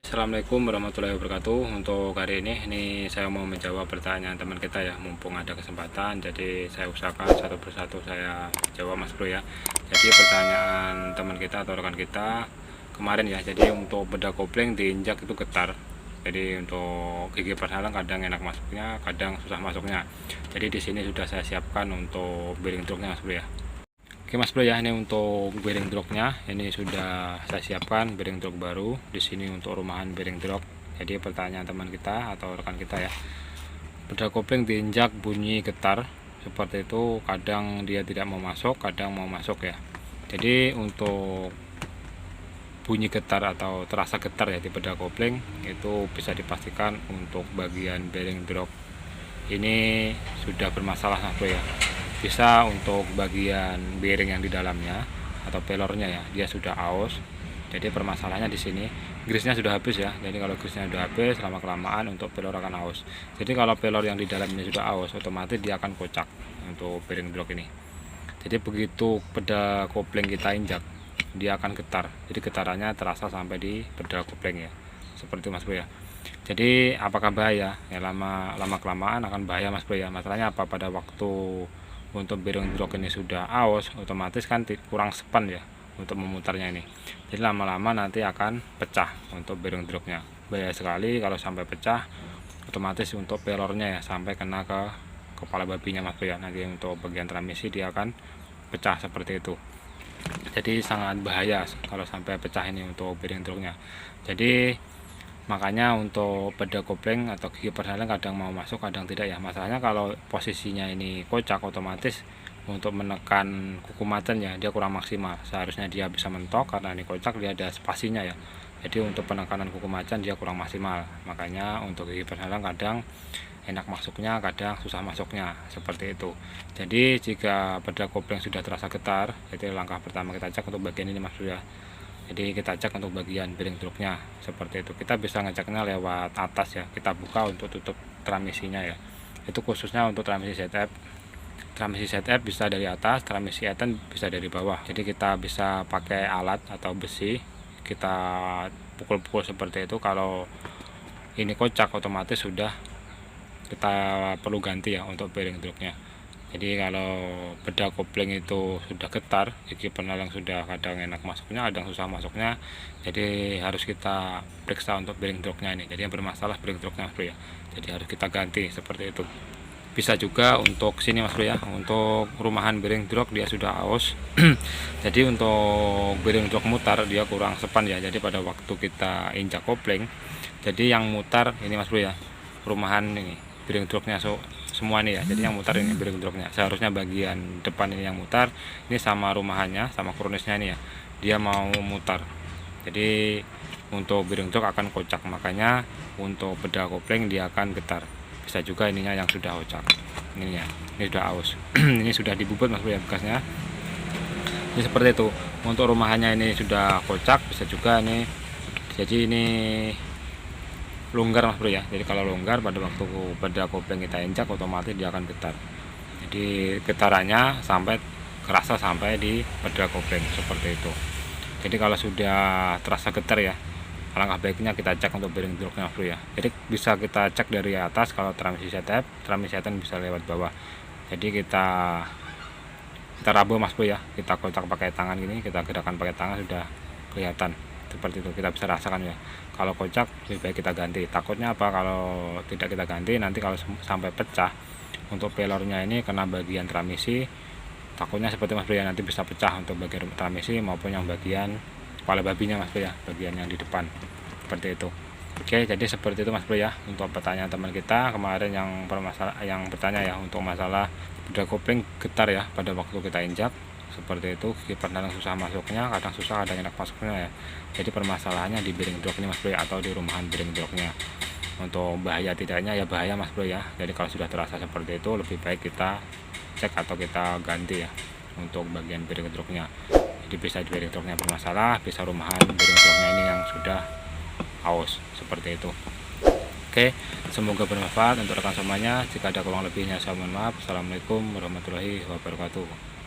Assalamualaikum warahmatullahi wabarakatuh. Untuk hari ini saya mau menjawab pertanyaan teman kita ya, mumpung ada kesempatan. Jadi saya usahakan satu persatu saya jawab Mas Bro ya. Jadi pertanyaan teman kita atau rekan kita kemarin ya, jadi untuk bedah kopling diinjak itu getar. Jadi untuk gigi perhalang kadang enak masuknya, kadang susah masuknya. Jadi di sini sudah saya siapkan untuk bearing truknya Mas Bro ya. Oke Mas Bro ya, ini untuk bearing truknya ini sudah saya siapkan bearing truk baru. Di sini untuk rumahan bearing truk. Jadi pertanyaan teman kita atau rekan kita ya, bedah kopling diinjak bunyi getar seperti itu, kadang dia tidak mau masuk, kadang mau masuk ya. Jadi untuk bunyi getar atau terasa getar ya di bedah kopling itu bisa dipastikan untuk bagian bearing truk ini sudah bermasalah Mas Bro ya. Bisa untuk bagian bearing yang di dalamnya atau pelornya ya, dia sudah aus. Jadi permasalahannya di sini grease-nya sudah habis ya. Jadi kalau grease-nya sudah habis, lama kelamaan untuk pelor akan aus. Jadi kalau pelor yang di dalamnya sudah aus, otomatis dia akan kocak untuk bearing blok ini. Jadi begitu pedal kopling kita injak, dia akan getar. Jadi getarannya terasa sampai di pedal kopling ya. Seperti Mas Bro ya. Jadi apakah bahaya? Ya lama kelamaan akan bahaya Mas Bro ya. Masalahnya apa? Pada waktu untuk bearing truk ini sudah aus, otomatis kan kurang span ya untuk memutarnya ini. Jadi lama-lama nanti akan pecah untuk bearing truknya. Bahaya sekali kalau sampai pecah, otomatis untuk pelornya ya sampai kena ke kepala babinya Mas Bro ya. Nanti untuk bagian transmisi dia akan pecah seperti itu. Jadi sangat bahaya kalau sampai pecah ini untuk bearing truknya. Jadi makanya untuk bedah kopling atau gigi perhalang kadang mau masuk kadang tidak ya. Masalahnya kalau posisinya ini kocak, otomatis untuk menekan kuku macan ya dia kurang maksimal. Seharusnya dia bisa mentok, karena ini kocak dia ada spasinya ya. Jadi untuk penekanan kuku macan dia kurang maksimal. Makanya untuk gigi perhalang kadang enak masuknya, kadang susah masuknya seperti itu. Jadi jika bedah kopling sudah terasa getar, jadi langkah pertama kita cek untuk bagian ini Mas Bro ya. Jadi kita cek untuk bagian bearing truknya seperti itu. Kita bisa ngeceknya lewat atas ya, kita buka untuk tutup transmisinya ya. Itu khususnya untuk transmisi ZF. Transmisi ZF bisa dari atas, transmisi Etten bisa dari bawah. Jadi kita bisa pakai alat atau besi, kita pukul-pukul seperti itu. Kalau ini kocak, otomatis sudah kita perlu ganti ya untuk bearing truknya. Jadi kalau bedah kopling itu sudah getar, gigi penalang sudah kadang enak masuknya, kadang susah masuknya. Jadi harus kita periksa untuk bearing truknya ini. Jadi yang bermasalah bearing truknya Mas Bro ya. Jadi harus kita ganti seperti itu. Bisa juga untuk sini Mas Bro ya, untuk rumahan bearing truk dia sudah aus. Jadi untuk bearing truk mutar dia kurang sepan ya. Jadi pada waktu kita injak kopling, jadi yang mutar ini Mas Bro ya, rumahan ini bearing truknya semua nih ya. Jadi yang mutar ini bearing truknya, seharusnya bagian depan ini yang mutar, ini sama rumahannya sama kronisnya ini ya, dia mau mutar. Jadi untuk bearing truk akan kocak, makanya untuk bedah kopling dia akan getar. Bisa juga ininya yang sudah kocak, ini ya, ini sudah aus. Ini sudah dibubut Mas Bro ya bekasnya. Ini seperti itu. Untuk rumahannya ini sudah kocak, bisa juga nih. Jadi ini longgar Mas Bro ya. Jadi kalau longgar pada waktu bedah kopling kita injak, otomatis dia akan getar. Jadi getarannya sampai kerasa sampai di bedah kopling seperti itu. Jadi kalau sudah terasa getar ya, alangkah baiknya kita cek untuk bearing truknya Mas Bro ya. Jadi bisa kita cek dari atas kalau transmisi ZF, transmisi Etten bisa lewat bawah. Jadi kita raba Mas Bro ya, kita kocak pakai tangan gini, kita gerakan pakai tangan sudah kelihatan seperti itu, kita bisa rasakan ya. Kalau kocak lebih baik kita ganti. Takutnya apa, kalau tidak kita ganti nanti kalau sampai pecah untuk pelornya ini kena bagian transmisi, takutnya seperti Mas Bro ya, nanti bisa pecah untuk bagian transmisi maupun yang bagian kepala babinya Mas Bro ya, bagian yang di depan seperti itu. Oke, jadi seperti itu Mas Bro ya untuk pertanyaan teman kita kemarin yang bertanya ya untuk masalah bedah kopling getar ya pada waktu kita injak. Seperti itu, gigi penalang susah masuknya, kadang susah, kadang enak masuknya ya. Jadi permasalahannya di bearing truk ini Mas Bro ya, atau di rumahan bearing truknya. Untuk bahaya tidaknya ya bahaya Mas Bro ya. Jadi kalau sudah terasa seperti itu, lebih baik kita cek atau kita ganti ya untuk bagian bearing truknya. Jadi bisa di bearing truknya bermasalah, bisa rumahan bearing truknya ini yang sudah aus seperti itu. Oke, semoga bermanfaat untuk rekan semuanya. Jika ada kurang lebihnya saya mohon maaf. Assalamualaikum warahmatullahi wabarakatuh.